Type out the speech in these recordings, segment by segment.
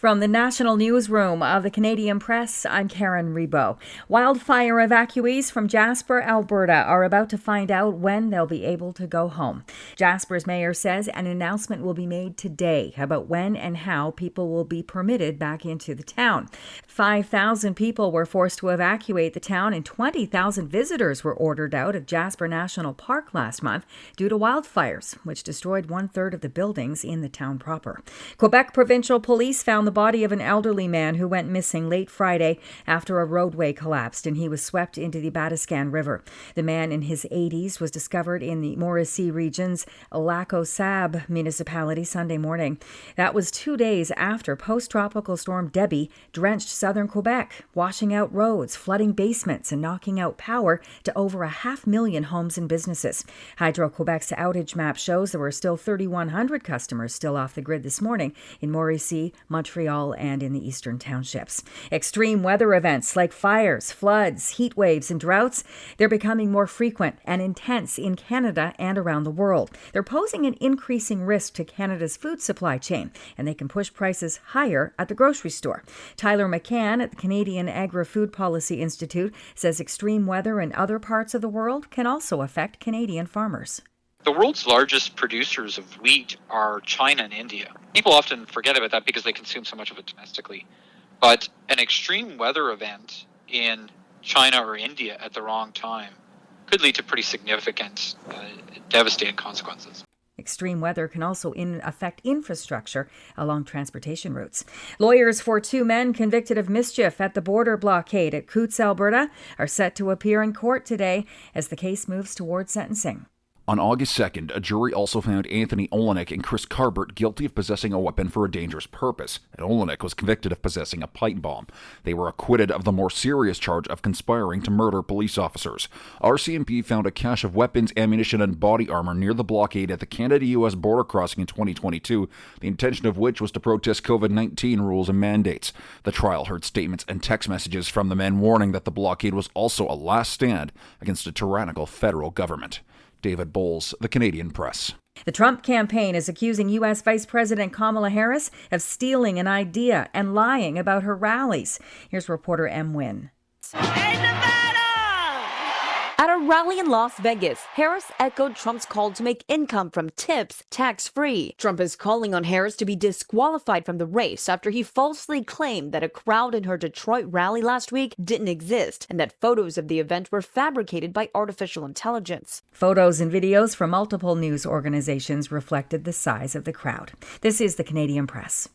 From the National Newsroom of the Canadian Press, I'm Karen Rebo. Wildfire evacuees from Jasper, Alberta are about to find out when they'll be able to go home. Jasper's mayor says an announcement will be made today about when and how people will be permitted back into the town. 5,000 people were forced to evacuate the town and 20,000 visitors were ordered out of Jasper National Park last month due to wildfires, which destroyed one-third of the buildings in the town proper. Quebec Provincial Police found the body of an elderly man who went missing late Friday after a roadway collapsed and he was swept into the Batiscan River. The man in his 80s was discovered in the Mauricie region's Lac-aux-Sables municipality Sunday morning. That was 2 days after post-tropical storm Debby drenched southern Quebec, washing out roads, flooding basements, and knocking out power to over 500,000 homes and businesses. Hydro-Quebec's outage map shows there were still 3,100 customers still off the grid this morning in Mauricie, Montreal, and in the eastern townships. Extreme weather events like fires, floods, heat waves, and droughts, they're becoming more frequent and intense in Canada and around the world. They're posing an increasing risk to Canada's food supply chain, and they can push prices higher at the grocery store. Tyler McCann at the Canadian Agri-Food Policy Institute says extreme weather in other parts of the world can also affect Canadian farmers. The world's largest producers of wheat are China and India. People often forget about that because they consume so much of it domestically. But an extreme weather event in China or India at the wrong time could lead to pretty significant, devastating consequences. Extreme weather can also affect infrastructure along transportation routes. Lawyers for 2 men convicted of mischief at the border blockade at Coutts, Alberta, are set to appear in court today as the case moves towards sentencing. On August 2nd, a jury also found Anthony Olenek and Chris Carbert guilty of possessing a weapon for a dangerous purpose, and Olenek was convicted of possessing a pipe bomb. They were acquitted of the more serious charge of conspiring to murder police officers. RCMP found a cache of weapons, ammunition, and body armor near the blockade at the Canada-U.S. border crossing in 2022, the intention of which was to protest COVID-19 rules and mandates. The trial heard statements and text messages from the men warning that the blockade was also a last stand against a tyrannical federal government. David Bowles, the Canadian Press. The Trump campaign is accusing U.S. Vice President Kamala Harris of stealing an idea and lying about her rallies. Here's reporter M. Wynn. At a rally in Las Vegas, Harris echoed Trump's call to make income from tips tax-free. Trump is calling on Harris to be disqualified from the race after he falsely claimed that a crowd in her Detroit rally last week didn't exist and that photos of the event were fabricated by artificial intelligence. Photos and videos from multiple news organizations reflected the size of the crowd. This is the Canadian Press.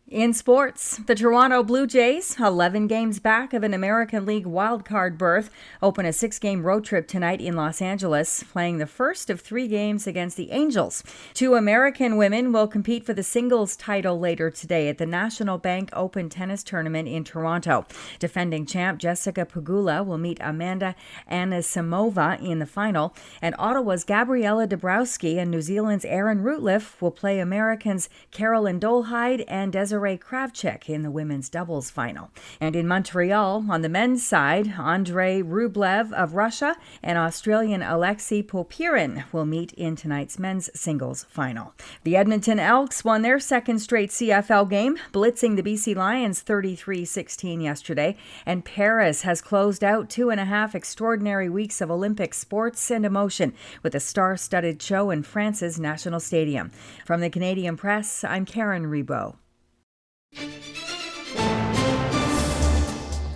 In sports, the Toronto Blue Jays, 11 games back of an American League wildcard berth, open a 6-game road trip tonight in Los Angeles, playing the first of 3 games against the Angels. 2 American women will compete for the singles title later today at the National Bank Open Tennis Tournament in Toronto. Defending champ Jessica Pegula will meet Amanda Anisimova in the final, and Ottawa's Gabriela Dabrowski and New Zealand's Erin Routliffe will play Americans Carolyn Dolehide and Desiree Kravchuk in the women's doubles final. And in Montreal, on the men's side, Andrei Rublev of Russia and Australian Alexei Popirin will meet in tonight's men's singles final. The Edmonton Elks won their second straight CFL game, blitzing the BC Lions 33-16 yesterday, and Paris has closed out 2.5 extraordinary weeks of Olympic sports and emotion with a star-studded show in France's National Stadium. From the Canadian Press, I'm Karen Rebo.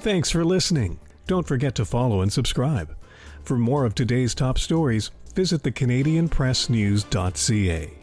Thanks for listening. Don't forget to follow and subscribe. For more of today's top stories, visit thecanadianpressnews.ca.